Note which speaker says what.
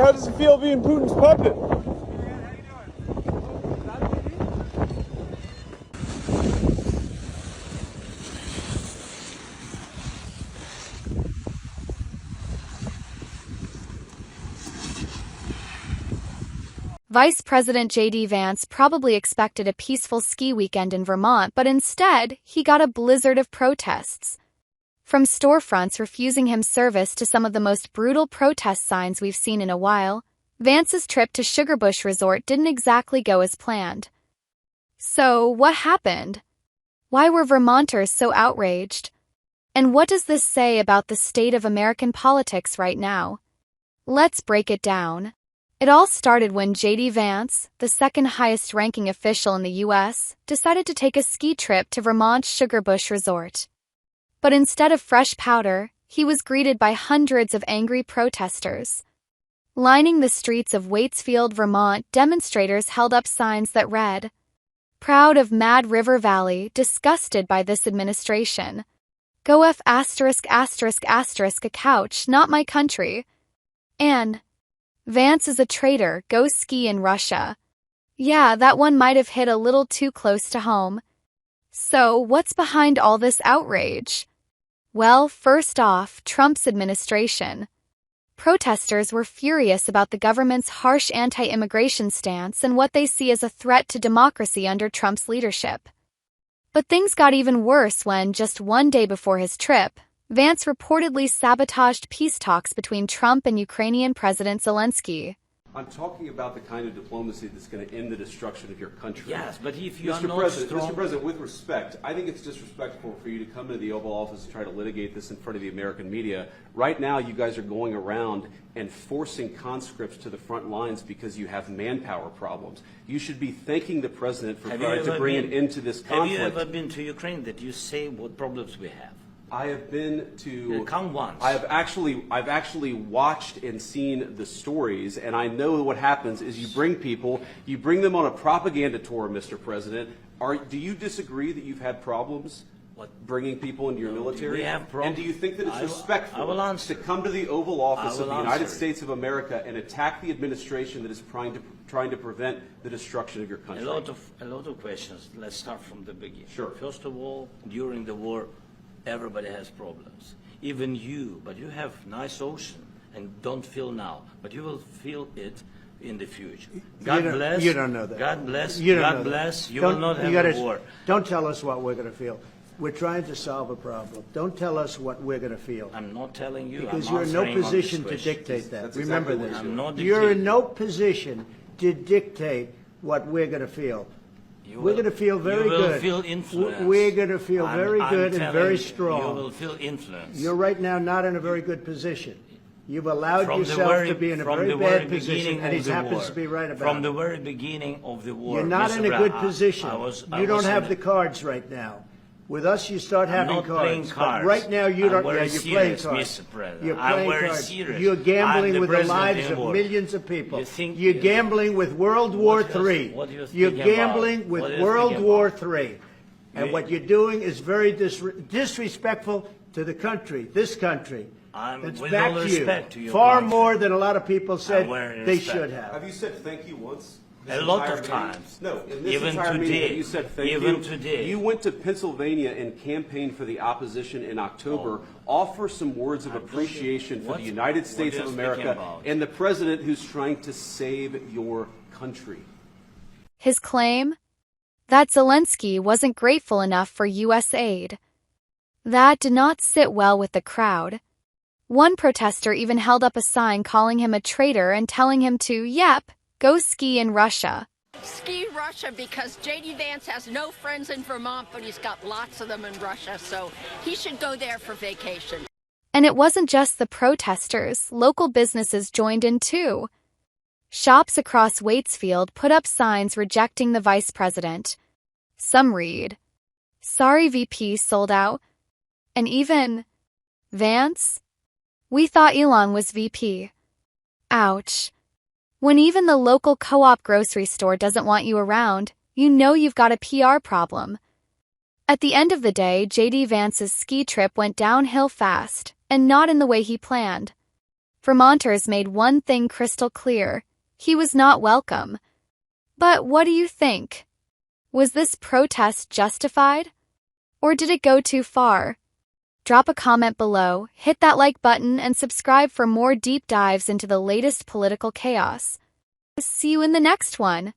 Speaker 1: How does it feel being Putin's puppet?
Speaker 2: Vice President JD Vance probably expected a peaceful ski weekend in Vermont, but instead, he got a blizzard of protests. From storefronts refusing him service to some of the most brutal protest signs we've seen in a while, Vance's trip to Sugarbush Resort didn't exactly go as planned. So, what happened? Why were Vermonters so outraged? And what does this say about the state of American politics right now? Let's break it down. It all started when JD Vance, the second highest-ranking official in the U.S., decided to take a ski trip to Vermont's Sugarbush Resort. But instead of fresh powder, he was greeted by hundreds of angry protesters. Lining the streets of Waitsfield, Vermont, demonstrators held up signs that read, "Proud of Mad River Valley, disgusted by this administration. Go F*** a couch, not my country." And "Vance is a traitor, go ski in Russia." Yeah, that one might have hit a little too close to home. So, what's behind all this outrage? Well, first off, Trump's administration. Protesters were furious about the government's harsh anti-immigration stance and what they see as a threat to democracy under Trump's leadership. But things got even worse when, just one day before his trip, Vance reportedly sabotaged peace talks between Trump and Ukrainian President Zelensky.
Speaker 3: I'm talking about the kind of diplomacy that's going to end the destruction of your country.
Speaker 4: Yes, but if you are
Speaker 3: Mr.
Speaker 4: not
Speaker 3: President,
Speaker 4: strong...
Speaker 3: Mr. President, with respect, I think it's disrespectful for you to come into the Oval Office and try to litigate this in front of the American media. Right now, you guys are going around and forcing conscripts to the front lines because you have manpower problems. You should be thanking the President for trying to bring an end to this conflict.
Speaker 4: Have you ever been to Ukraine that you say what problems we have?
Speaker 3: I have been to.
Speaker 4: Come once.
Speaker 3: I've actually watched and seen the stories, and I know what happens is you bring them on a propaganda tour, Mr. President. Do you disagree that you've had problems bringing people into your military?
Speaker 4: We have problems.
Speaker 3: And do you think that it's respectful to come to the Oval Office of the United States of America and attack the administration that is trying to prevent the destruction of your country?
Speaker 4: A lot of questions. Let's start from the beginning.
Speaker 3: Sure.
Speaker 4: First of all, during the war, everybody has problems, even you, but you have nice ocean and don't feel now, but you will feel it in the future. God bless.
Speaker 5: You don't know that.
Speaker 4: God bless.
Speaker 5: You don't
Speaker 4: God
Speaker 5: know
Speaker 4: bless.
Speaker 5: That.
Speaker 4: You will not have a war.
Speaker 5: Don't tell us what we're going to feel. We're trying to solve a problem. Don't tell us what we're going to feel.
Speaker 4: I'm not telling you.
Speaker 5: Because
Speaker 4: I'm
Speaker 5: you're in no
Speaker 4: answering on
Speaker 5: position
Speaker 4: this
Speaker 5: to
Speaker 4: question.
Speaker 5: dictate that.
Speaker 3: That's
Speaker 5: Remember
Speaker 3: exactly
Speaker 5: this.
Speaker 3: what
Speaker 4: I'm not
Speaker 5: You're in
Speaker 4: dictating.
Speaker 5: no position to dictate what we're going to feel. We're going to feel very good.
Speaker 4: You will feel influence.
Speaker 5: We're going to feel very good and very strong.
Speaker 4: You will feel influence.
Speaker 5: You're right now not in a very good position. You've allowed yourself to be in a very bad position, and he happens to be right about it.
Speaker 4: From the very beginning of the war.
Speaker 5: You're not in a good position. You don't have the cards right now. With us, you start having cards.
Speaker 4: Playing cards.
Speaker 5: But right now, you don't.
Speaker 4: Yeah,
Speaker 5: you're playing cards.
Speaker 4: Mr. President.
Speaker 5: You're playing cards.
Speaker 4: Serious.
Speaker 5: You're gambling with the
Speaker 4: president
Speaker 5: lives of
Speaker 4: war.
Speaker 5: millions of people.
Speaker 4: You're
Speaker 5: gambling with World War III. You're gambling with World War III. And what you're doing is very disrespectful to the country, this country. It's
Speaker 4: with
Speaker 5: back
Speaker 4: all
Speaker 5: to you.
Speaker 4: respect to your
Speaker 5: Far
Speaker 4: country.
Speaker 5: more than a lot of people said they
Speaker 4: respect.
Speaker 5: should have.
Speaker 3: Have you said thank you once?
Speaker 4: A lot of times.
Speaker 3: No, in this
Speaker 4: Even
Speaker 3: entire
Speaker 4: today.
Speaker 3: meeting, you said thank you.
Speaker 4: Even today.
Speaker 3: You went to Pennsylvania and campaigned for the opposition in October. Offer some words of appreciation for the United States of America and the president who's trying to save your country.
Speaker 2: His claim? That Zelensky wasn't grateful enough for U.S. aid. That did not sit well with the crowd. One protester even held up a sign calling him a traitor and telling him to, go ski in Russia.
Speaker 6: Ski Russia because JD Vance has no friends in Vermont, but he's got lots of them in Russia, so he should go there for vacation.
Speaker 2: And it wasn't just the protesters, local businesses joined in too. Shops across Waitsfield put up signs rejecting the vice president. Some read, "Sorry VP, sold out." And even, "Vance? We thought Elon was VP." Ouch. When even the local co-op grocery store doesn't want you around, you know you've got a PR problem. At the end of the day, JD Vance's ski trip went downhill fast, and not in the way he planned. Vermonters made one thing crystal clear: he was not welcome. But what do you think? Was this protest justified? Or did it go too far? Drop a comment below, hit that like button, and subscribe for more deep dives into the latest political chaos. See you in the next one.